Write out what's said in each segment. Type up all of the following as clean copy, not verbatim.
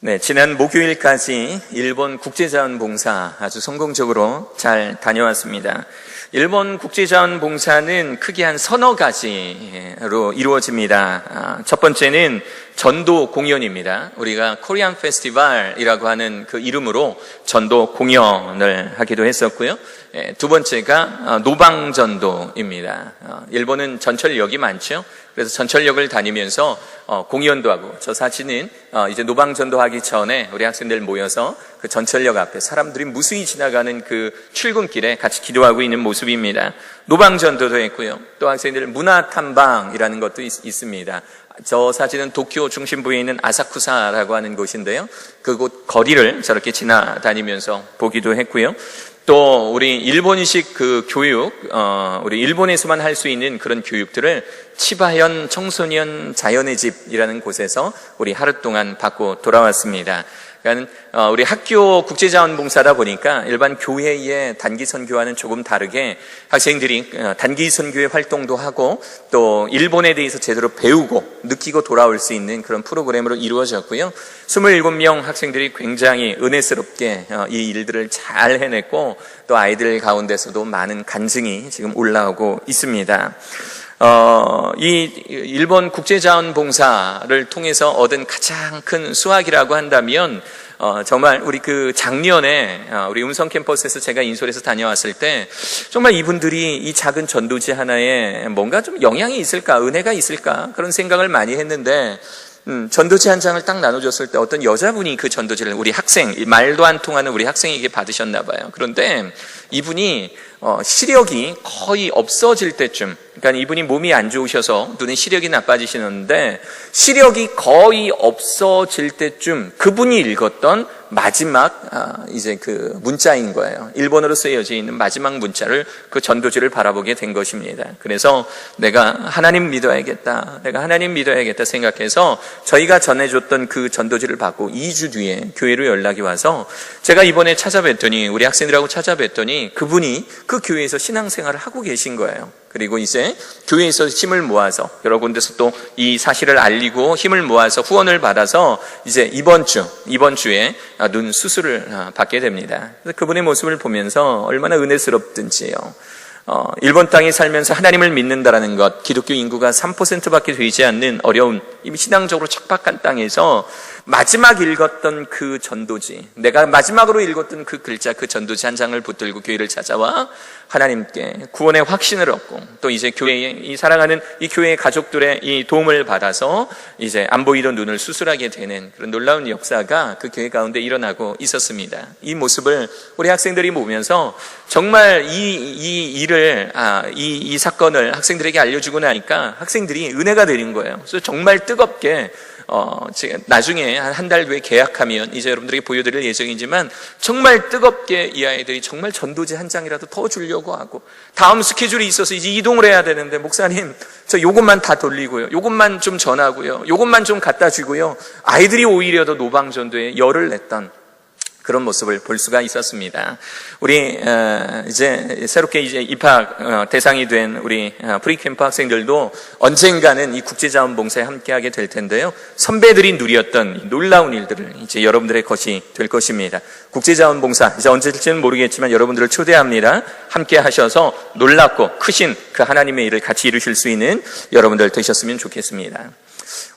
네, 지난 목요일까지 일본 국제자원봉사 아주 성공적으로 잘 다녀왔습니다. 일본 국제자원봉사는 크게 한 서너 가지로 이루어집니다. 첫 번째는 전도 공연입니다. 우리가 코리안 페스티벌이라고 하는 그 이름으로 전도 공연을 하기도 했었고요. 두 번째가 노방전도입니다. 일본은 전철역이 많죠. 그래서 전철역을 다니면서 공연도 하고, 저 사진은 이제 노방전도 하기 전에 우리 학생들 모여서 그 전철역 앞에 사람들이 무수히 지나가는 그 출근길에 같이 기도하고 있는 모습입니다. 노방전도도 했고요. 또 학생들 문화탐방이라는 것도 있습니다. 저 사진은 도쿄 중심부에 있는 아사쿠사라고 하는 곳인데요. 그곳 거리를 저렇게 지나다니면서 보기도 했고요. 또 우리 일본식 그 교육, 우리 일본에서만 할 수 있는 그런 교육들을 치바현 청소년 자연의 집이라는 곳에서 우리 하루 동안 받고 돌아왔습니다. 그러니까 우리 학교 국제자원봉사다 보니까 일반 교회의 단기 선교와는 조금 다르게 학생들이 단기 선교의 활동도 하고 또 일본에 대해서 제대로 배우고 느끼고 돌아올 수 있는 그런 프로그램으로 이루어졌고요. 27명 학생들이 굉장히 은혜스럽게 이 일들을 잘 해냈고 또 아이들 가운데서도 많은 간증이 지금 올라오고 있습니다. 이 일본 국제자원봉사를 통해서 얻은 가장 큰 수확이라고 한다면 정말 우리 그 작년에 우리 음성 캠퍼스에서 제가 인솔에서 다녀왔을 때 정말 이분들이 이 작은 전도지 하나에 뭔가 좀 영향이 있을까, 은혜가 있을까 그런 생각을 많이 했는데 전도지 한 장을 딱 나눠줬을 때 어떤 여자분이 그 전도지를 우리 학생, 말도 안 통하는 우리 학생에게 받으셨나 봐요. 그런데 이분이 시력이 거의 없어질 때쯤, 그러니까 이분이 몸이 안 좋으셔서 눈에 시력이 나빠지시는데 시력이 거의 없어질 때쯤 그분이 읽었던 마지막 이제 그 문자인 거예요. 일본어로 쓰여져 있는 마지막 문자를 그 전도지를 바라보게 된 것입니다. 그래서 내가 하나님 믿어야겠다, 내가 하나님 믿어야겠다 생각해서 저희가 전해줬던 그 전도지를 받고 2주 뒤에 교회로 연락이 와서 제가 이번에 찾아뵀더니, 우리 학생들하고 찾아뵀더니 그분이 그 교회에서 신앙생활을 하고 계신 거예요. 그리고 이제 교회에서 힘을 모아서 여러 군데서 또 이 사실을 알리고 힘을 모아서 후원을 받아서 이제 이번 주에 눈 수술을 받게 됩니다. 그래서 그분의 모습을 보면서 얼마나 은혜스럽든지요. 일본 땅에 살면서 하나님을 믿는다라는 것, 기독교 인구가 3%밖에 되지 않는 어려운 이미 신앙적으로 척박한 땅에서 마지막 읽었던 그 전도지, 내가 마지막으로 읽었던 그 글자, 그 전도지 한 장을 붙들고 교회를 찾아와 하나님께 구원의 확신을 얻고 또 이제 교회에 이 사랑하는 이 교회의 가족들의 이 도움을 받아서 이제 안 보이던 눈을 수술하게 되는 그런 놀라운 역사가 그 교회 가운데 일어나고 있었습니다. 이 모습을 우리 학생들이 보면서 정말 이 사건을 학생들에게 알려주고 나니까 학생들이 은혜가 되는 거예요. 그래서 정말 뜨겁게 나중에 한 달 뒤에 계약하면 이제 여러분들에게 보여드릴 예정이지만 정말 뜨겁게 이 아이들이 정말 전도지 한 장이라도 더 주려고 하고, 다음 스케줄이 있어서 이제 이동을 해야 되는데 목사님 저 요것만 다 돌리고요, 요것만 좀 전하고요, 요것만 좀 갖다 주고요, 아이들이 오히려 더 노방전도에 열을 냈던 그런 모습을 볼 수가 있었습니다. 우리 이제 새롭게 이제 입학 대상이 된 우리 프리캠프 학생들도 언젠가는 이 국제자원봉사에 함께하게 될 텐데요. 선배들이 누렸던 이 놀라운 일들을 이제 여러분들의 것이 될 것입니다. 국제자원봉사 이제 언제일지는 모르겠지만 여러분들을 초대합니다. 함께 하셔서 놀랍고 크신 그 하나님의 일을 같이 이루실 수 있는 여러분들 되셨으면 좋겠습니다.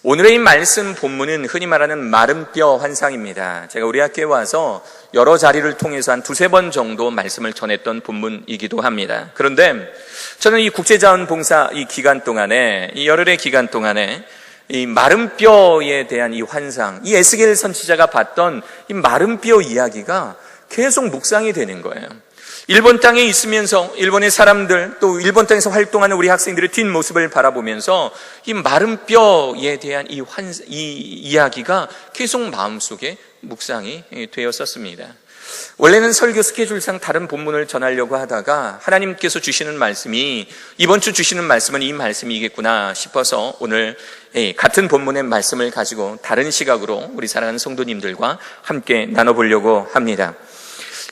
오늘의 이 말씀 본문은 흔히 말하는 마른 뼈 환상입니다. 제가 우리 학교에 와서 여러 자리를 통해서 한 두세 번 정도 말씀을 전했던 본문이기도 합니다. 그런데 저는 이 국제자원봉사 이 기간 동안에, 이 열흘의 기간 동안에 이 마른 뼈에 대한 이 환상, 이 에스겔 선지자가 봤던 이 마른 뼈 이야기가 계속 묵상이 되는 거예요. 일본 땅에 있으면서 일본의 사람들, 또 일본 땅에서 활동하는 우리 학생들의 뒷모습을 바라보면서 이 마른 뼈에 대한 이 이야기가 계속 마음속에 묵상이 되었었습니다. 원래는 설교 스케줄상 다른 본문을 전하려고 하다가 하나님께서 주시는 말씀이, 이번 주 주시는 말씀은 이 말씀이겠구나 싶어서 오늘 같은 본문의 말씀을 가지고 다른 시각으로 우리 사랑하는 성도님들과 함께 나눠보려고 합니다.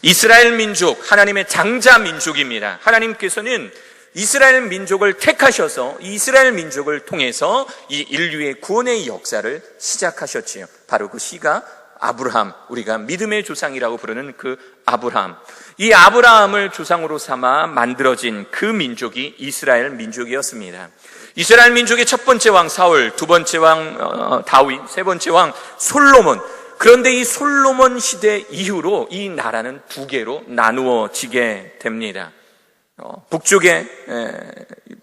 이스라엘 민족, 하나님의 장자 민족입니다. 하나님께서는 이스라엘 민족을 택하셔서 이 이스라엘 민족을 통해서 이 인류의 구원의 역사를 시작하셨지요. 바로 그 시가 아브라함, 우리가 믿음의 조상이라고 부르는 그 아브라함, 이 아브라함을 조상으로 삼아 만들어진 그 민족이 이스라엘 민족이었습니다. 이스라엘 민족의 첫 번째 왕 사울, 두 번째 왕 다윗, 세 번째 왕 솔로몬. 그런데 이 솔로몬 시대 이후로 이 나라는 두 개로 나누어지게 됩니다. 북쪽에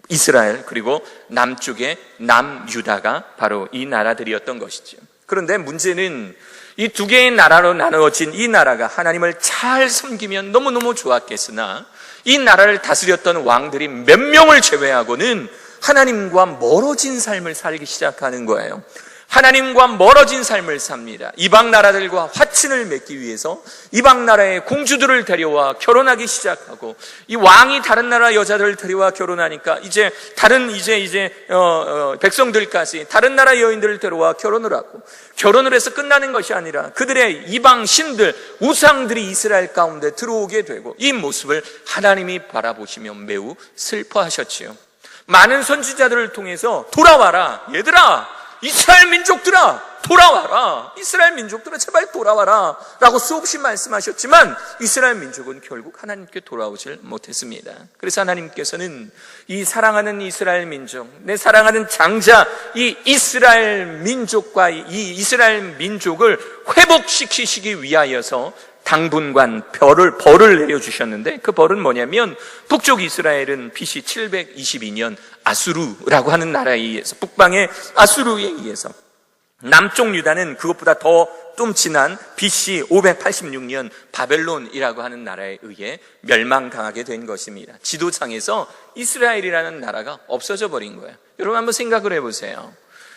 이스라엘, 그리고 남쪽에 남유다가 바로 이 나라들이었던 것이죠. 그런데 문제는 이 두 개의 나라로 나누어진 이 나라가 하나님을 잘 섬기면 너무너무 좋았겠으나 이 나라를 다스렸던 왕들이 몇 명을 제외하고는 하나님과 멀어진 삶을 살기 시작하는 거예요. 하나님과 멀어진 삶을 삽니다. 이방 나라들과 화친을 맺기 위해서 이방 나라의 공주들을 데려와 결혼하기 시작하고, 이 왕이 다른 나라 여자들을 데려와 결혼하니까 이제 다른 백성들까지 다른 나라 여인들을 데려와 결혼을 하고, 결혼을 해서 끝나는 것이 아니라 그들의 이방 신들, 우상들이 이스라엘 가운데 들어오게 되고, 이 모습을 하나님이 바라보시며 매우 슬퍼하셨지요. 많은 선지자들을 통해서 돌아와라, 얘들아, 이스라엘 민족들아, 돌아와라, 이스라엘 민족들아, 제발 돌아와라 라고 수없이 말씀하셨지만 이스라엘 민족은 결국 하나님께 돌아오질 못했습니다. 그래서 하나님께서는 이 사랑하는 이스라엘 민족, 내 사랑하는 장자 이 이스라엘 민족과 이 이스라엘 민족을 회복시키시기 위하여서 당분간 벌을 내려주셨는데, 그 벌은 뭐냐면 북쪽 이스라엘은 BC 722년 아수르라고 하는 나라에 의해서, 북방의 아수르에 의해서, 남쪽 유다는 그것보다 더 좀 지난 BC 586년 바벨론이라고 하는 나라에 의해 멸망당하게 된 것입니다. 지도상에서 이스라엘이라는 나라가 없어져 버린 거예요. 여러분 한번 생각을 해보세요.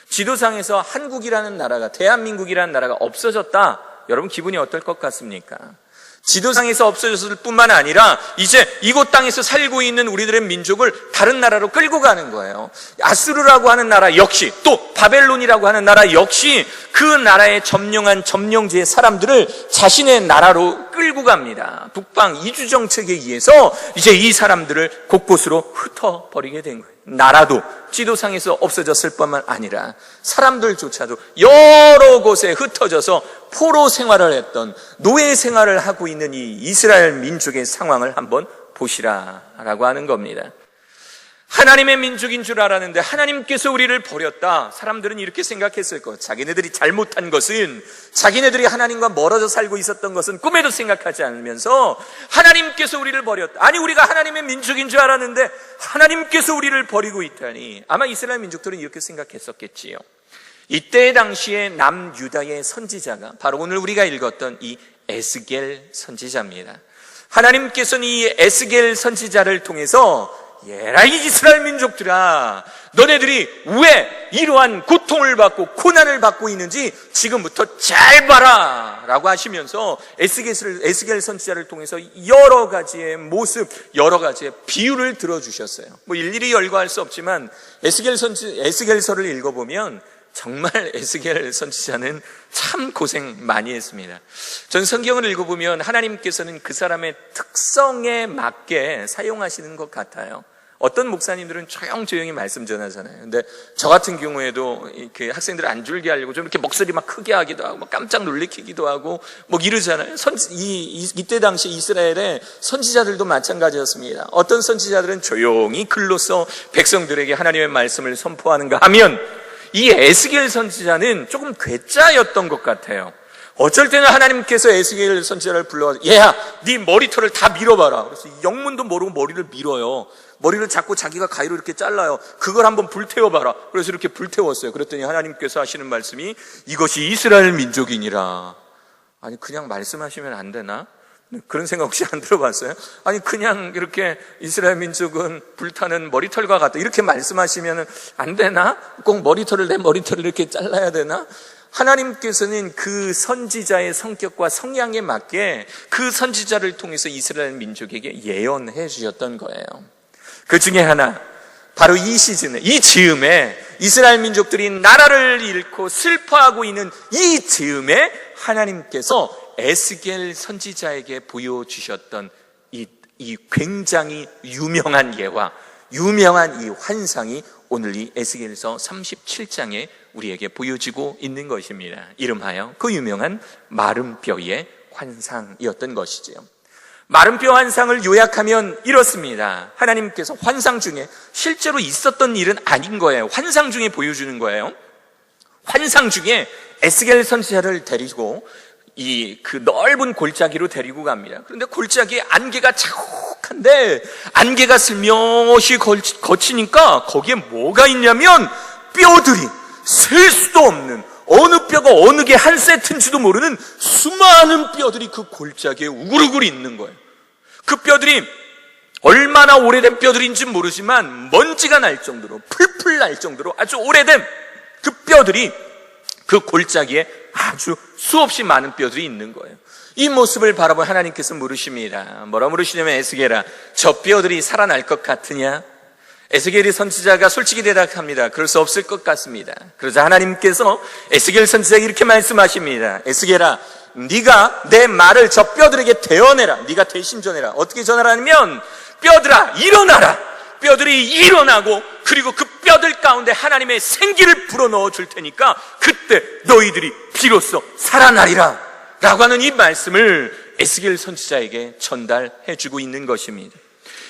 지도상에서 한국이라는 나라가, 대한민국이라는 나라가 없어졌다. 여러분 기분이 어떨 것 같습니까? 지도상에서 없어졌을 뿐만 아니라 이제 이곳 땅에서 살고 있는 우리들의 민족을 다른 나라로 끌고 가는 거예요. 아수르라고 하는 나라 역시, 또 바벨론이라고 하는 나라 역시 그 나라의 점령한 점령지의 사람들을 자신의 나라로 끌고 갑니다. 북방 이주 정책에 의해서 이제 이 사람들을 곳곳으로 흩어버리게 된 거예요. 나라도 지도상에서 없어졌을 뿐만 아니라 사람들조차도 여러 곳에 흩어져서 포로 생활을 했던, 노예 생활을 하고 있는 이 이스라엘 민족의 상황을 한번 보시라라고 하는 겁니다. 하나님의 민족인 줄 알았는데 하나님께서 우리를 버렸다. 사람들은 이렇게 생각했을 것. 자기네들이 잘못한 것은, 자기네들이 하나님과 멀어져 살고 있었던 것은 꿈에도 생각하지 않으면서 하나님께서 우리를 버렸다. 아니, 우리가 하나님의 민족인 줄 알았는데 하나님께서 우리를 버리고 있다니. 아마 이스라엘 민족들은 이렇게 생각했었겠지요. 이때 당시에 남유다의 선지자가 바로 오늘 우리가 읽었던 이 에스겔 선지자입니다. 하나님께서는 이 에스겔 선지자를 통해서 얘라 이 이스라엘 민족들아, 너네들이 왜 이러한 고통을 받고 고난을 받고 있는지 지금부터 잘 봐라 라고 하시면서 에스겔 선지자를 통해서 여러 가지의 모습, 여러 가지의 비유를 들어주셨어요. 뭐 일일이 열거할 수 없지만 에스겔서를 읽어보면 정말 에스겔 선지자는 참 고생 많이 했습니다. 전 성경을 읽어보면 하나님께서는 그 사람의 특성에 맞게 사용하시는 것 같아요. 어떤 목사님들은 조용조용히 말씀 전하잖아요. 근데 저 같은 경우에도 이렇게 학생들 안 줄게 하려고 좀 이렇게 목소리 막 크게 하기도 하고 막 깜짝 놀래키기도 하고 뭐 이러잖아요. 이때 당시 이스라엘의 선지자들도 마찬가지였습니다. 어떤 선지자들은 조용히 글로써 백성들에게 하나님의 말씀을 선포하는가 하면, 이 에스겔 선지자는 조금 괴짜였던 것 같아요. 어쩔 때는 하나님께서 에스겔 선지자를 불러서 얘야, 네 머리털을 다 밀어봐라. 그래서 영문도 모르고 머리를 밀어요. 머리를 자꾸 자기가 가위로 이렇게 잘라요. 그걸 한번 불태워봐라. 그래서 이렇게 불태웠어요. 그랬더니 하나님께서 하시는 말씀이 이것이 이스라엘 민족이니라. 아니, 그냥 말씀하시면 안 되나? 그런 생각 혹시 안 들어봤어요? 아니, 그냥 이렇게 이스라엘 민족은 불타는 머리털과 같다 이렇게 말씀하시면 안 되나? 꼭 내 머리털을 이렇게 잘라야 되나? 하나님께서는 그 선지자의 성격과 성향에 맞게 그 선지자를 통해서 이스라엘 민족에게 예언해 주셨던 거예요. 그 중에 하나, 바로 이 시즌에, 이 즈음에 이스라엘 민족들이 나라를 잃고 슬퍼하고 있는 이 즈음에 하나님께서 에스겔 선지자에게 보여주셨던 이 굉장히 유명한 예화, 유명한 이 환상이 오늘 이 에스겔서 37장에 우리에게 보여지고 있는 것입니다. 이름하여 그 유명한 마른 뼈의 환상이었던 것이지요. 마른 뼈 환상을 요약하면 이렇습니다. 하나님께서 환상 중에 실제로 있었던 일은 아닌 거예요. 환상 중에 보여주는 거예요. 환상 중에 에스겔 선지자를 데리고 그 넓은 골짜기로 데리고 갑니다. 그런데 골짜기에 안개가 자욱한데 안개가 슬며시 거치니까 거기에 뭐가 있냐면 뼈들이 셀 수도 없는, 어느 뼈가 어느 게 한 세트인지도 모르는 수많은 뼈들이 그 골짜기에 우글우글 있는 거예요. 그 뼈들이 얼마나 오래된 뼈들인지 모르지만 먼지가 날 정도로, 풀풀 날 정도로 아주 오래된 그 뼈들이 그 골짜기에 아주 수없이 많은 뼈들이 있는 거예요. 이 모습을 바라본 하나님께서 물으십니다. 뭐라 물으시냐면, 에스겔아, 저 뼈들이 살아날 것 같으냐? 에스겔이 선지자가 솔직히 대답합니다. 그럴 수 없을 것 같습니다. 그러자 하나님께서 에스겔 선지자에게 이렇게 말씀하십니다. 에스겔아, 네가 내 말을 저 뼈들에게 대언해라. 네가 대신 전해라. 어떻게 전하라면, 뼈들아 일어나라. 뼈들이 일어나고 그리고 그 뼈들 가운데 하나님의 생기를 불어넣어 줄 테니까 그때 너희들이 비로소 살아나리라 라고 하는 이 말씀을 에스겔 선지자에게 전달해 주고 있는 것입니다.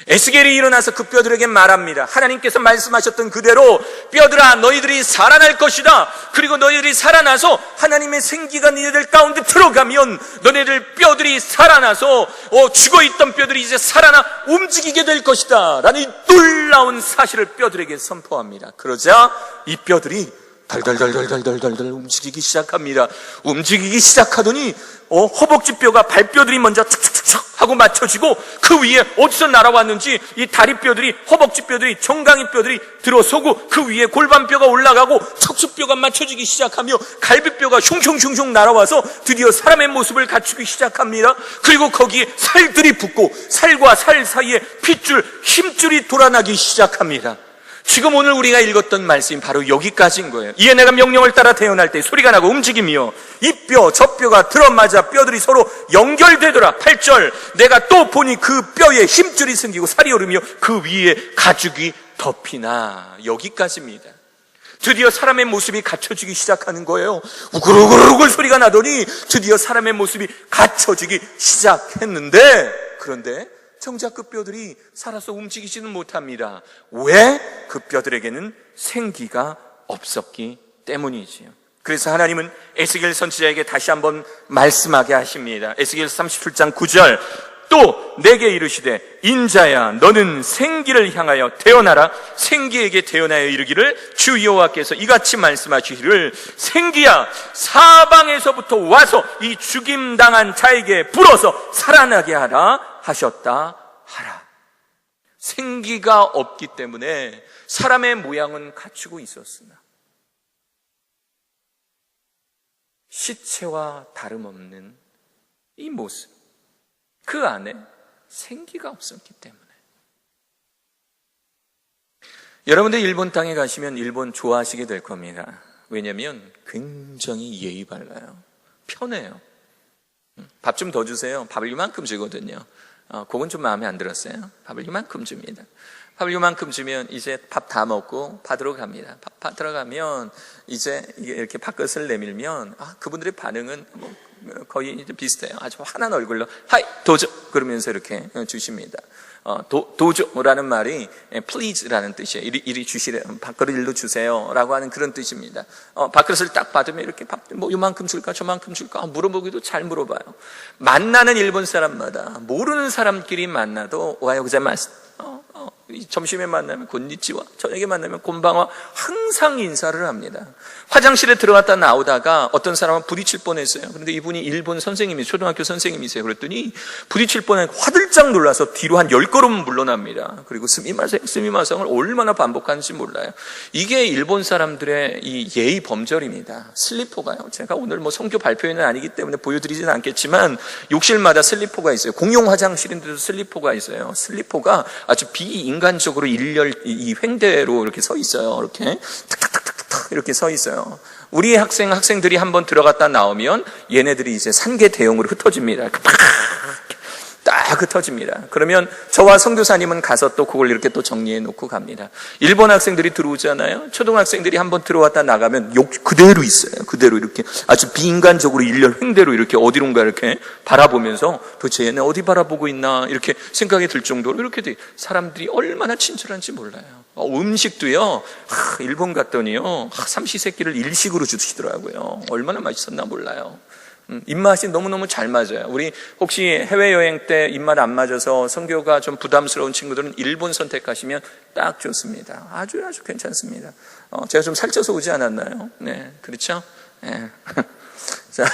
에스겔이 일어나서 그 뼈들에게 말합니다. 하나님께서 말씀하셨던 그대로 뼈들아 너희들이 살아날 것이다. 그리고 너희들이 살아나서 하나님의 생기가 너희들 가운데 들어가면 너희들 뼈들이 살아나서 죽어있던 뼈들이 이제 살아나 움직이게 될 것이다 라는 이 놀라운 사실을 뼈들에게 선포합니다. 그러자 이 뼈들이 달달달달달달달 움직이기 시작합니다. 움직이기 시작하더니 허벅지 뼈가 발뼈들이 먼저 착착착 하고 맞춰지고 그 위에 어디서 날아왔는지 이 다리뼈들이, 허벅지 뼈들이, 정강이 뼈들이 들어서고 그 위에 골반뼈가 올라가고 척추뼈가 맞춰지기 시작하며 갈비뼈가 슝슝슝슝 날아와서 드디어 사람의 모습을 갖추기 시작합니다. 그리고 거기에 살들이 붙고 살과 살 사이에 핏줄, 힘줄이 돌아나기 시작합니다. 지금 오늘 우리가 읽었던 말씀이 바로 여기까지인 거예요. 이에 내가 명령을 따라 태어날 때 소리가 나고 움직이며 이 뼈, 저 뼈가 들어맞아 뼈들이 서로 연결되더라. 8절, 내가 또 보니 그 뼈에 힘줄이 생기고 살이 오르며 그 위에 가죽이 덮이나. 여기까지입니다. 드디어 사람의 모습이 갖춰지기 시작하는 거예요. 우글우글우글 소리가 나더니 드디어 사람의 모습이 갖춰지기 시작했는데, 그런데 정작 그 뼈들이 살아서 움직이지는 못합니다. 왜? 그 뼈들에게는 생기가 없었기 때문이지요. 그래서 하나님은 에스겔 선지자에게 다시 한번 말씀하게 하십니다. 에스겔 37장 9절, 또 내게 이르시되 인자야 너는 생기를 향하여 대언하라. 생기에게 대언하여 이르기를 주 여호와께서 이같이 말씀하시기를 생기야 사방에서부터 와서 이 죽임당한 자에게 불어서 살아나게 하라 하셨다 하라. 생기가 없기 때문에 사람의 모양은 갖추고 있었으나 시체와 다름없는 이 모습, 그 안에 생기가 없었기 때문에. 여러분들 일본 땅에 가시면 일본 좋아하시게 될 겁니다. 왜냐하면 굉장히 예의 발라요. 편해요. 밥 좀 더 주세요. 밥을 이만큼 주거든요. 그건 좀 마음에 안 들었어요. 밥을 이만큼 줍니다. 밥을 이만큼 주면 이제 밥 다 먹고 받으러 갑니다. 밥 받으러 가면 이제 이렇게 밥그릇을 내밀면 그분들의 반응은 거의 이제 비슷해요. 아주 환한 얼굴로 하이 도저 그러면서 이렇게 주십니다. 도저라는 말이 please라는 뜻이에요. 이리 주시래, 밥그릇 일로 주세요라고 하는 그런 뜻입니다. 밥그릇을 딱 받으면 이렇게 밥 뭐 요만큼 줄까 저만큼 줄까 물어보기도 잘 물어봐요. 만나는 일본 사람마다 모르는 사람끼리 만나도 오하요 고자이마스, 점심에 만나면 곤니치와, 저녁에 만나면 곤방와 항상 인사를 합니다. 화장실에 들어갔다 나오다가 어떤 사람은 부딪힐 뻔했어요. 그런데 이분이 일본 선생님이, 초등학교 선생님이세요. 그랬더니 부딪힐 뻔해 화들짝 놀라서 뒤로 한 10걸음 물러납니다. 그리고 스미마상을 얼마나 반복하는지 몰라요. 이게 일본 사람들의 이 예의 범절입니다. 슬리퍼가요. 제가 오늘 뭐 성교 발표회는 아니기 때문에 보여드리지는 않겠지만 욕실마다 슬리퍼가 있어요. 공용 화장실인데도 슬리퍼가 있어요. 슬리퍼가 아주 비인간적으로 일렬 이 횡대로 이렇게 서 있어요. 이렇게 탁탁탁탁탁 이렇게 서 있어요. 우리 학생들이 한번 들어갔다 나오면 얘네들이 이제 산개 대용으로 흩어집니다. 딱 막 흩어집니다. 그러면 저와 선교사님은 가서 또 그걸 이렇게 또 정리해 놓고 갑니다. 일본 학생들이 들어오잖아요. 초등학생들이 한번 들어왔다 나가면 욕 그대로 있어요. 그대로 이렇게 아주 비인간적으로 일렬 횡대로 이렇게 어디론가 이렇게 바라보면서 도대체 얘네 어디 바라보고 있나 이렇게 생각이 들 정도로 이렇게 사람들이 얼마나 친절한지 몰라요. 음식도요, 일본 갔더니요, 삼시세끼를 일식으로 주시더라고요. 얼마나 맛있었나 몰라요. 입맛이 너무너무 잘 맞아요. 우리 혹시 해외여행 때 입맛 안 맞아서 선교가 좀 부담스러운 친구들은 일본 선택하시면 딱 좋습니다. 아주 괜찮습니다. 제가 좀 살쪄서 오지 않았나요? 네, 그렇죠? 네. 자,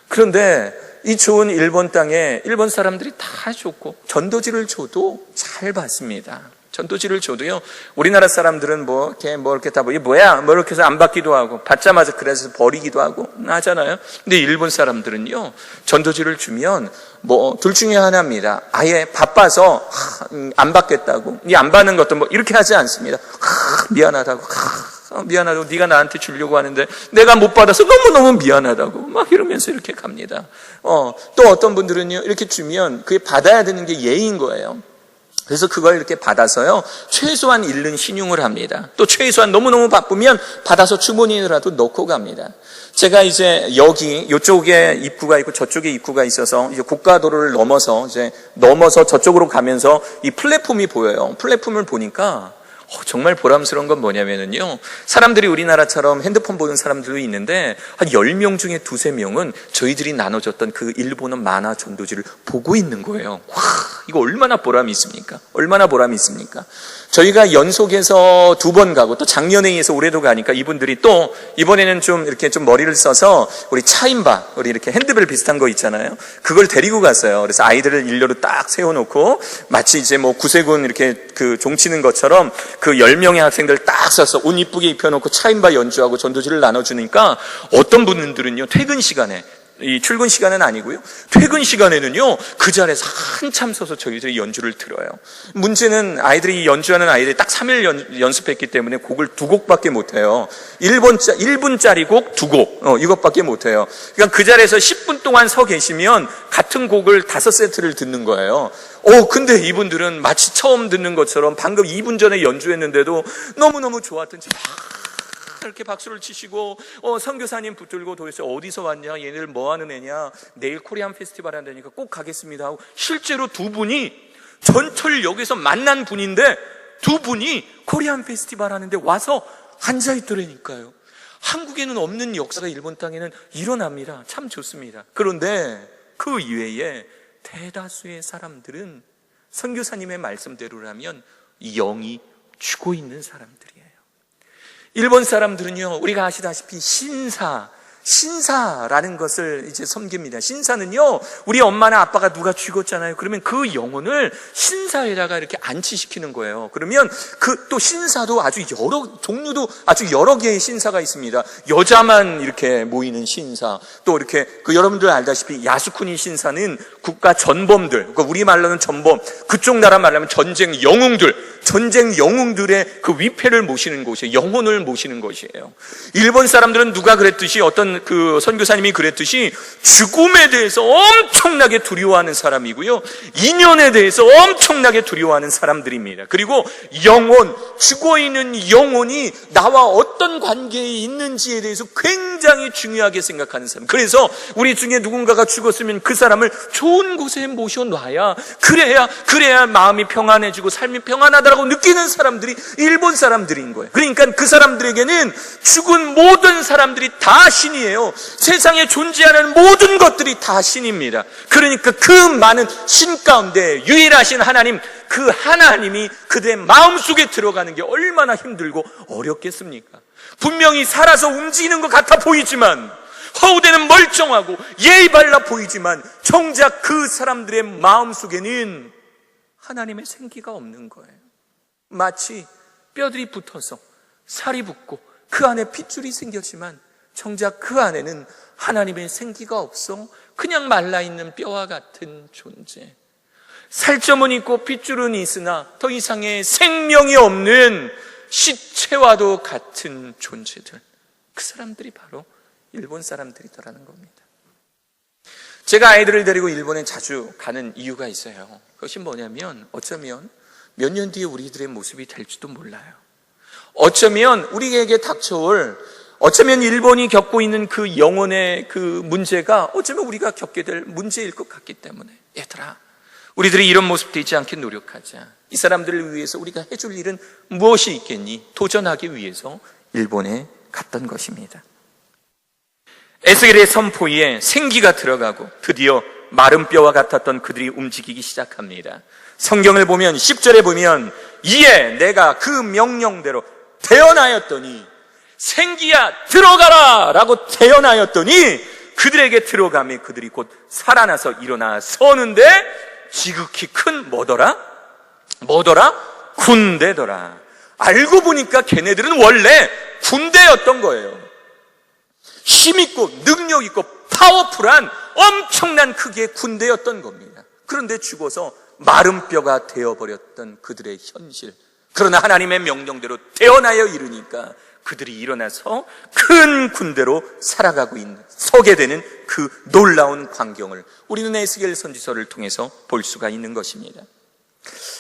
그런데 이 좋은 일본 땅에 일본 사람들이 다 좋고 전도지를 줘도 잘 받습니다. 전도지를 줘도요, 우리나라 사람들은 이렇게 다 이게 뭐야? 이렇게 해서 안 받기도 하고, 받자마자 그래서 버리기도 하고, 하잖아요. 근데 일본 사람들은요, 전도지를 주면, 둘 중에 하나입니다. 아예 바빠서, 안 받겠다고. 니 안 받는 것도 이렇게 하지 않습니다. 미안하다고. 네가 나한테 주려고 하는데, 내가 못 받아서 너무너무 미안하다고. 막 이러면서 이렇게 갑니다. 또 어떤 분들은요, 이렇게 주면, 그게 받아야 되는 게 예의인 거예요. 그래서 그걸 이렇게 받아서요, 최소한 잃는 신용을 합니다. 또 최소한 너무너무 바쁘면 받아서 주머니에라도 넣고 갑니다. 제가 이제 이쪽에 입구가 있고 저쪽에 입구가 있어서 이제 고가도로를 넘어서 저쪽으로 가면서 이 플랫폼이 보여요. 플랫폼을 보니까 정말 보람스러운 건 뭐냐면요, 사람들이 우리나라처럼 핸드폰 보는 사람들도 있는데 한 10명 중에 2-3명은 저희들이 나눠줬던 그 일본어 만화 전도지를 보고 있는 거예요. 와, 이거 얼마나 보람이 있습니까? 얼마나 보람이 있습니까? 저희가 연속해서 2번 가고 또 작년에 이어서 올해도 가니까 이분들이 또 이번에는 좀 이렇게 좀 머리를 써서 우리 차인바, 우리 이렇게 핸드벨 비슷한 거 있잖아요. 그걸 데리고 갔어요. 그래서 아이들을 일렬로 딱 세워놓고 마치 이제 구세군 이렇게 그 종치는 것처럼 그 10명의 학생들 딱 써서 옷 이쁘게 입혀놓고 차인바 연주하고 전도지를 나눠주니까 어떤 분들은요, 퇴근 시간에, 이 출근 시간은 아니고요, 퇴근 시간에는요, 그 자리에서 한참 서서 저희들이 연주를 들어요. 문제는 아이들이 연주하는 아이들이 딱 3일 연습했기 때문에 곡을 2곡밖에 못해요. 1분짜리 곡 2곡, 이것밖에 못해요. 그러니까 그 자리에서 10분 동안 서 계시면 같은 곡을 5세트를 듣는 거예요. 근데 이분들은 마치 처음 듣는 것처럼 방금 2분 전에 연주했는데도 너무너무 좋았던지 이렇게 박수를 치시고, 선교사님 붙들고 도대체 어디서 왔냐? 얘네들 뭐 하는 애냐? 내일 코리안 페스티벌 한다니까 꼭 가겠습니다 하고, 실제로 2분이 전철역에서 만난 분인데 2분이 코리안 페스티벌 하는데 와서 앉아있더라니까요. 한국에는 없는 역사가 일본 땅에는 일어납니다. 참 좋습니다. 그런데 그 이외에 대다수의 사람들은 선교사님의 말씀대로라면 영이 죽어 있는 사람들이에요. 일본 사람들은요, 우리가 아시다시피 신사라는 것을 이제 섬깁니다. 신사는요, 우리 엄마나 아빠가 누가 죽었잖아요. 그러면 그 영혼을 신사에다가 이렇게 안치시키는 거예요. 그러면 또 신사도 아주 종류도 아주 여러 개의 신사가 있습니다. 여자만 이렇게 모이는 신사, 또 이렇게 여러분들 알다시피 야스쿠니 신사는 국가 전범들, 그러니까 우리말로는 전범, 그쪽 나라 말하면 전쟁 영웅들의 그 위패를 모시는 곳이에요. 영혼을 모시는 것이에요. 일본 사람들은 누가 그랬듯이, 어떤 그 선교사님이 그랬듯이 죽음에 대해서 엄청나게 두려워하는 사람이고요, 인연에 대해서 엄청나게 두려워하는 사람들입니다. 그리고 죽어있는 영혼이 나와 어떤 관계에 있는지에 대해서 굉장히 중요하게 생각하는 사람. 그래서 우리 중에 누군가가 죽었으면 그 사람을 좋은 곳에 모셔놔야, 그래야 마음이 평안해지고 삶이 평안하다라고 느끼는 사람들이 일본 사람들인 거예요. 그러니까 그 사람들에게는 죽은 모든 사람들이 다 신이에요. 세상에 존재하는 모든 것들이 다 신입니다. 그러니까 그 많은 신 가운데 유일하신 하나님, 그 하나님이 그들의 마음속에 들어가는 게 얼마나 힘들고 어렵겠습니까? 분명히 살아서 움직이는 것 같아 보이지만, 허우대는 멀쩡하고 예의 발라 보이지만, 정작 그 사람들의 마음속에는 하나님의 생기가 없는 거예요. 마치 뼈들이 붙어서 살이 붙고 그 안에 핏줄이 생겼지만 정작 그 안에는 하나님의 생기가 없어 그냥 말라있는 뼈와 같은 존재. 살점은 있고 핏줄은 있으나 더 이상의 생명이 없는 시체와도 같은 존재들. 그 사람들이 바로 일본 사람들이더라는 겁니다. 제가 아이들을 데리고 일본에 자주 가는 이유가 있어요. 그것이 뭐냐면 어쩌면 몇 년 뒤에 우리들의 모습이 될지도 몰라요. 어쩌면 우리에게 닥쳐올, 어쩌면 일본이 겪고 있는 그 영혼의 그 문제가 어쩌면 우리가 겪게 될 문제일 것 같기 때문에, 얘들아, 우리들이 이런 모습 되지 않게 노력하자. 이 사람들을 위해서 우리가 해줄 일은 무엇이 있겠니? 도전하기 위해서 일본에 갔던 것입니다. 에스겔의 선포에 생기가 들어가고 드디어 마른 뼈와 같았던 그들이 움직이기 시작합니다. 성경을 보면 10절에 보면 이에 내가 그 명령대로 대언하였더니, 생기야 들어가라 라고 대언하였더니 그들에게 들어가며 그들이 곧 살아나서 일어나 서는데 지극히 큰 뭐더라? 군대더라. 알고 보니까 걔네들은 원래 군대였던 거예요. 힘있고 능력있고 파워풀한 엄청난 크기의 군대였던 겁니다. 그런데 죽어서 마른 뼈가 되어버렸던 그들의 현실. 그러나 하나님의 명령대로 태어나여 이르니까 그들이 일어나서 큰 군대로 살아가고 서게 되는 그 놀라운 광경을 우리는 에스겔 선지서를 통해서 볼 수가 있는 것입니다.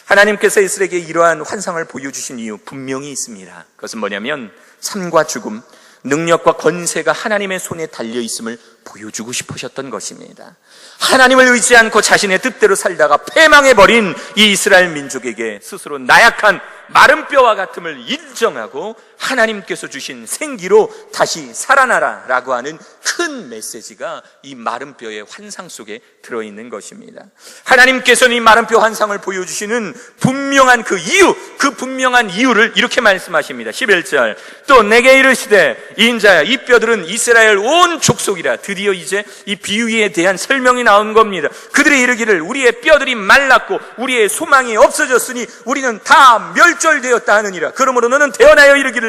하나님께서 에스겔에게 이러한 환상을 보여주신 이유 분명히 있습니다. 그것은 뭐냐면 삶과 죽음, 능력과 권세가 하나님의 손에 달려있음을 보여주고 싶으셨던 것입니다. 하나님을 의지 않고 자신의 뜻대로 살다가 패망해버린 이 이스라엘 민족에게 스스로 나약한 마른 뼈와 같음을 인정하고 하나님께서 주신 생기로 다시 살아나라 라고 하는 큰 메시지가 이 마른 뼈의 환상 속에 들어있는 것입니다. 하나님께서는 이 마른 뼈 환상을 보여주시는 분명한 그 이유, 그 분명한 이유를 이렇게 말씀하십니다. 11절, 또 내게 이르시되 인자야, 이 뼈들은 이스라엘 온 족속이라. 드디어 이제 이 비유에 대한 설명이 나온 겁니다. 그들이 이르기를 우리의 뼈들이 말랐고 우리의 소망이 없어졌으니 우리는 다 멸절되었다 하느니라. 그러므로 너는 대언하여 이르기를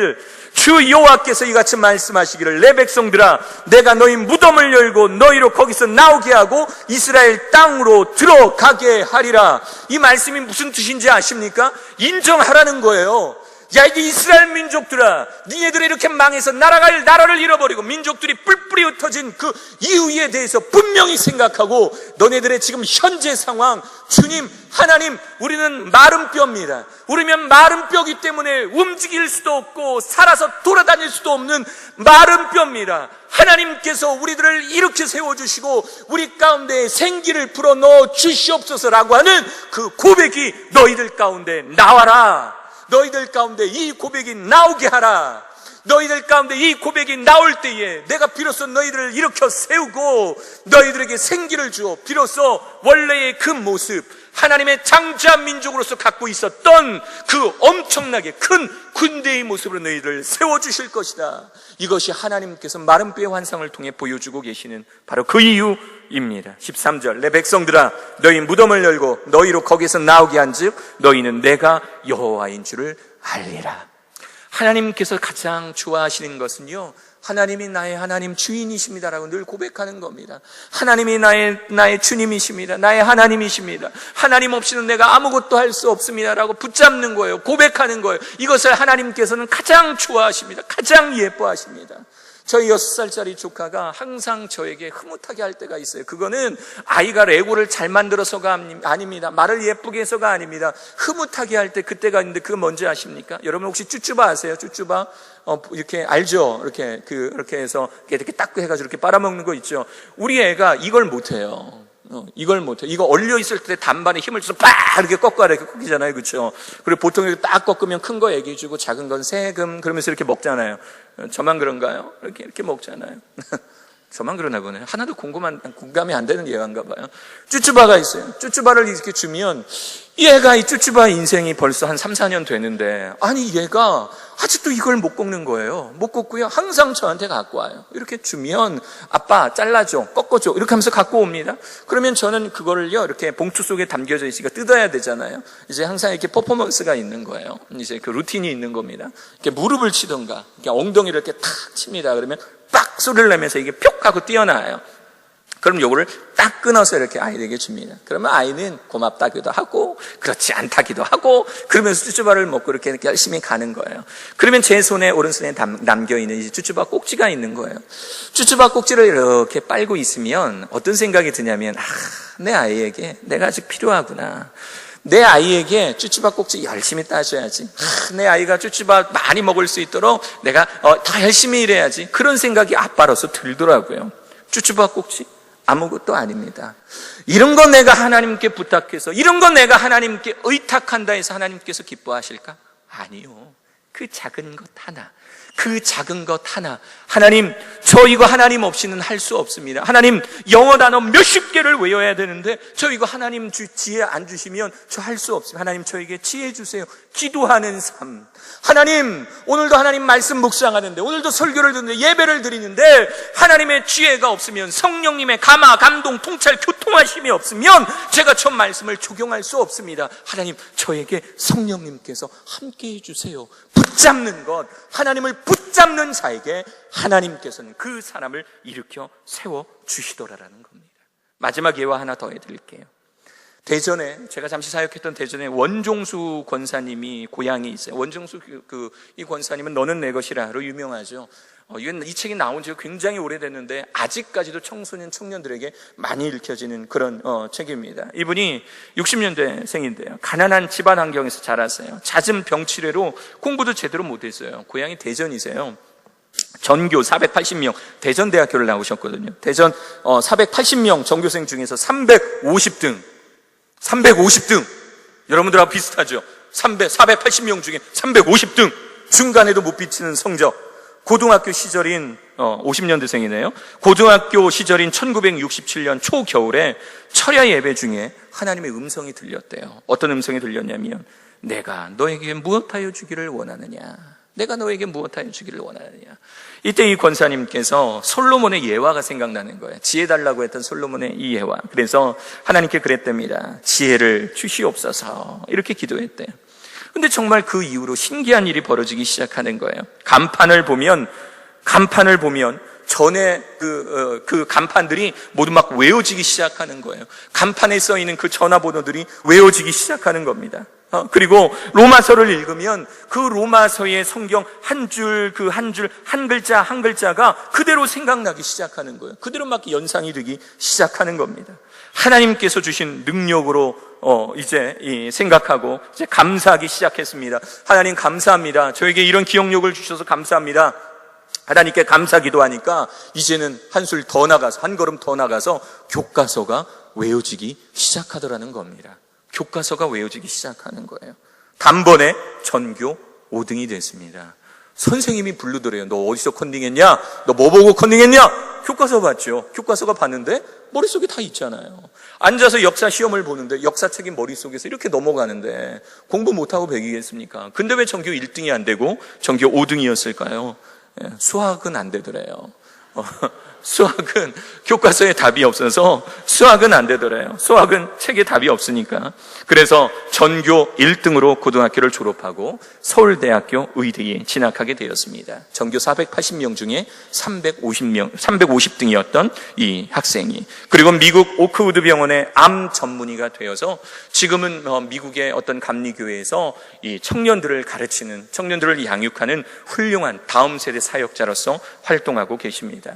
주 여호와께서 이같이 말씀하시기를 내 백성들아, 내가 너희 무덤을 열고 너희로 거기서 나오게 하고 이스라엘 땅으로 들어가게 하리라. 이 말씀이 무슨 뜻인지 아십니까? 인정하라는 거예요. 야, 이게 이스라엘 민족들아, 니네들이 이렇게 망해서 나라를 잃어버리고 민족들이 뿔뿔이 흩어진 그 이유에 대해서 분명히 생각하고 너네들의 지금 현재 상황, 주님, 하나님, 우리는 마른 뼈입니다. 우리는 마른 뼈기 때문에 움직일 수도 없고 살아서 돌아다닐 수도 없는 마른 뼈입니다. 하나님께서 우리들을 이렇게 세워주시고 우리 가운데 생기를 불어넣어 주시옵소서라고 하는 그 고백이 너희들 가운데 나와라. 너희들 가운데 이 고백이 나오게 하라. 너희들 가운데 이 고백이 나올 때에 내가 비로소 너희들을 일으켜 세우고 너희들에게 생기를 주어 비로소 원래의 그 모습, 하나님의 장자 민족으로서 갖고 있었던 그 엄청나게 큰 군대의 모습으로 너희들을 세워주실 것이다. 이것이 하나님께서 마른 뼈의 환상을 통해 보여주고 계시는 바로 그 이유입니다. 13절, 내 백성들아, 너희 무덤을 열고 너희로 거기서 나오게 한즉 너희는 내가 여호와인 줄을 알리라. 하나님께서 가장 좋아하시는 것은요, 하나님이 나의 하나님 주인이십니다라고 늘 고백하는 겁니다. 하나님이 나의 주님이십니다. 나의 하나님이십니다. 하나님 없이는 내가 아무것도 할 수 없습니다라고 붙잡는 거예요. 고백하는 거예요. 이것을 하나님께서는 가장 좋아하십니다. 가장 예뻐하십니다. 저희 6살짜리 조카가 항상 저에게 흐뭇하게 할 때가 있어요. 그거는 아이가 레고를 잘 만들어서가 아닙니다. 말을 예쁘게 해서가 아닙니다. 흐뭇하게 할 때 그때가 있는데 그거 뭔지 아십니까? 여러분 혹시 쭈쭈바 아세요? 쭈쭈바? 이렇게 알죠? 이렇게 해서 이렇게 딱 해가지고 이렇게 빨아먹는 거 있죠? 우리 애가 이걸 못해요. 이걸 못해. 이거 얼려 있을 때 단반에 힘을 줘서 빡 이렇게 꺾어야 이렇게 꺾이잖아요, 그렇죠? 그리고 보통 이렇게 딱 꺾으면 큰 거 애기 주고 작은 건 세금 그러면서 이렇게 먹잖아요. 저만 그런가요? 이렇게 먹잖아요. 저만 그러나 보네요. 하나도 공감이 안 되는 얘가인가 봐요. 쭈쭈바가 있어요. 쭈쭈바를 이렇게 주면 얘가 이 쭈쭈바 인생이 벌써 한 3, 4년 되는데 아니 얘가 아직도 이걸 못 꺾는 거예요. 못 꺾고요. 항상 저한테 갖고 와요. 이렇게 주면 아빠 잘라줘, 꺾어줘 이렇게 하면서 갖고 옵니다. 그러면 저는 그거를요 이렇게 봉투 속에 담겨져 있으니까 뜯어야 되잖아요. 이제 항상 이렇게 퍼포먼스가 있는 거예요. 이제 그 루틴이 있는 겁니다. 이렇게 무릎을 치던가 이렇게 엉덩이를 이렇게 탁 칩니다. 그러면 빡 소리를 내면서 이게 뿅 하고 뛰어나와요. 그럼 요거를 딱 끊어서 이렇게 아이에게 줍니다. 그러면 아이는 고맙다기도 하고 그렇지 않다기도 하고 그러면서 쭈쭈바를 먹고 이렇게 열심히 가는 거예요. 그러면 제 손에 오른손에 남겨있는 이 쭈쭈바 꼭지가 있는 거예요. 쭈쭈바 꼭지를 이렇게 빨고 있으면 어떤 생각이 드냐면 내 아이에게 내가 아직 필요하구나. 내 아이에게 쭈쭈바 꼭지 열심히 따줘야지. 내 아이가 쭈쭈바 많이 먹을 수 있도록 내가 더 열심히 일해야지. 그런 생각이 아빠로서 들더라고요. 쭈쭈바 꼭지? 아무것도 아닙니다. 이런 거 내가 하나님께 부탁해서 이런 거 내가 하나님께 의탁한다 해서 하나님께서 기뻐하실까? 아니요. 그 작은 것 하나, 그 작은 것 하나, 하나님 저 이거 하나님 없이는 할 수 없습니다. 하나님 영어 단어 몇십 개를 외워야 되는데 저 이거 하나님 지혜 안 주시면 저 할 수 없습니다. 하나님 저에게 지혜 주세요. 기도하는 삶. 하나님 오늘도 하나님 말씀 묵상하는데 오늘도 설교를 듣는데 예배를 드리는데 하나님의 지혜가 없으면 성령님의 감화, 감동, 통찰, 교통하심이 없으면 제가 저 말씀을 적용할 수 없습니다. 하나님 저에게 성령님께서 함께해 주세요. 붙잡는 것, 하나님을 붙잡는 자에게 하나님께서는 그 사람을 일으켜 세워주시더라라는 겁니다. 마지막 예화 하나 더 해드릴게요. 대전에, 제가 잠시 사역했던 대전에 원종수 권사님이 고향이 있어요. 원종수 이 권사님은 너는 내 것이라로 유명하죠. 이 책이 나온 지가 굉장히 오래됐는데 아직까지도 청소년, 청년들에게 많이 읽혀지는 그런 책입니다. 이분이 60년대생인데요. 가난한 집안 환경에서 자랐어요. 잦은 병치레로 공부도 제대로 못했어요. 고향이 대전이세요. 전교 480명, 대전대학교를 나오셨거든요. 대전 480명 전교생 중에서 350등. 여러분들하고 비슷하죠? 480명 중에 350등. 중간에도 못 비치는 성적. 고등학교 시절인 50년대생이네요. 고등학교 시절인 1967년 초겨울에 철야 예배 중에 하나님의 음성이 들렸대요. 어떤 음성이 들렸냐면 내가 너에게 무엇하여 주기를 원하느냐. 내가 너에게 무엇하여 주기를 원하느냐. 이때 이 권사님께서 솔로몬의 예화가 생각나는 거예요. 지혜 달라고 했던 솔로몬의 이 예화. 그래서 하나님께 그랬답니다. 지혜를 주시옵소서. 이렇게 기도했대요. 근데 정말 그 이후로 신기한 일이 벌어지기 시작하는 거예요. 간판을 보면 전에 그 간판들이 모두 막 외워지기 시작하는 거예요. 간판에 써 있는 그 전화번호들이 외워지기 시작하는 겁니다. 그리고 로마서를 읽으면 그 로마서의 성경 한 줄, 한 글자, 한 글자가 그대로 생각나기 시작하는 거예요. 그대로 막 연상이 되기 시작하는 겁니다. 하나님께서 주신 능력으로 이제 생각하고 이제 감사하기 시작했습니다. 하나님 감사합니다. 저에게 이런 기억력을 주셔서 감사합니다. 하나님께 감사 기도하니까 이제는 한 걸음 더 나가서 교과서가 외워지기 시작하더라는 겁니다. 교과서가 외워지기 시작하는 거예요. 단번에 전교 5등이 됐습니다. 선생님이 부르더래요. 너 어디서 컨닝했냐? 너 뭐 보고 컨닝했냐? 교과서 봤죠. 교과서가 봤는데 머릿속에 다 있잖아요. 앉아서 역사 시험을 보는데 역사책이 머릿속에서 이렇게 넘어가는데 공부 못하고 배기겠습니까? 근데 왜 전교 1등이 안 되고 전교 5등이었을까요? 수학은 안 되더래요. 수학은 교과서에 답이 없어서 수학은 안 되더래요. 수학은 책에 답이 없으니까. 그래서 전교 1등으로 고등학교를 졸업하고 서울대학교 의대에 진학하게 되었습니다. 전교 480명 중에 350등이었던 이 학생이. 그리고 미국 오크우드 병원의 암 전문의가 되어서 지금은 미국의 어떤 감리교회에서 이 청년들을 가르치는, 청년들을 양육하는 훌륭한 다음 세대 사역자로서 활동하고 계십니다.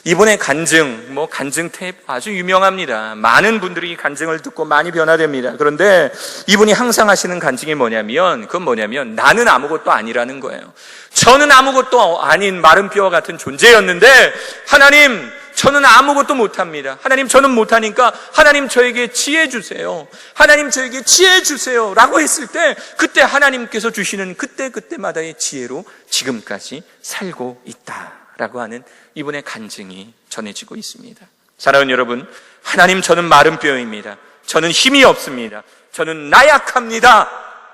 이번에 간증 탭 아주 유명합니다. 많은 분들이 간증을 듣고 많이 변화됩니다. 그런데 이분이 항상 하시는 간증이 그건 뭐냐면 나는 아무것도 아니라는 거예요. 저는 아무것도 아닌 마른 뼈와 같은 존재였는데 하나님 저는 아무것도 못합니다. 하나님 저는 못하니까 하나님 저에게 지혜 주세요. 하나님 저에게 지혜 주세요 라고 했을 때 그때 하나님께서 주시는 그때마다의 지혜로 지금까지 살고 있다라고 하는 이분의 간증이 전해지고 있습니다. 사랑하는 여러분, 하나님 저는 마른 뼈입니다. 저는 힘이 없습니다. 저는 나약합니다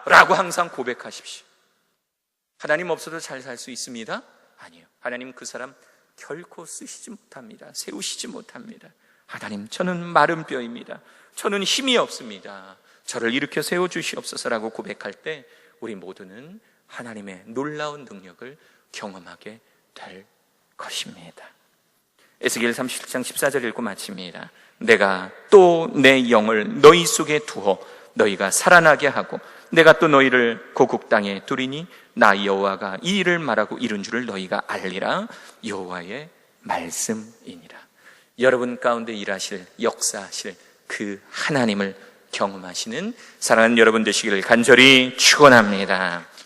라고 항상 고백하십시오. 하나님 없어도 잘 살 수 있습니다? 아니요. 하나님 그 사람 결코 쓰시지 못합니다. 세우시지 못합니다. 하나님 저는 마른 뼈입니다. 저는 힘이 없습니다. 저를 일으켜 세워주시옵소서라고 고백할 때 우리 모두는 하나님의 놀라운 능력을 경험하게 될 것입니다. 에스겔 37장 14절 읽고 마칩니다. 내가 또 내 영을 너희 속에 두어 너희가 살아나게 하고 내가 또 너희를 고국 땅에 두리니 나 여호와가 이 일을 말하고 이룬 줄을 너희가 알리라. 여호와의 말씀이니라. 여러분 가운데 일하실, 역사하실 그 하나님을 경험하시는 사랑하는 여러분 되시기를 간절히 축원합니다.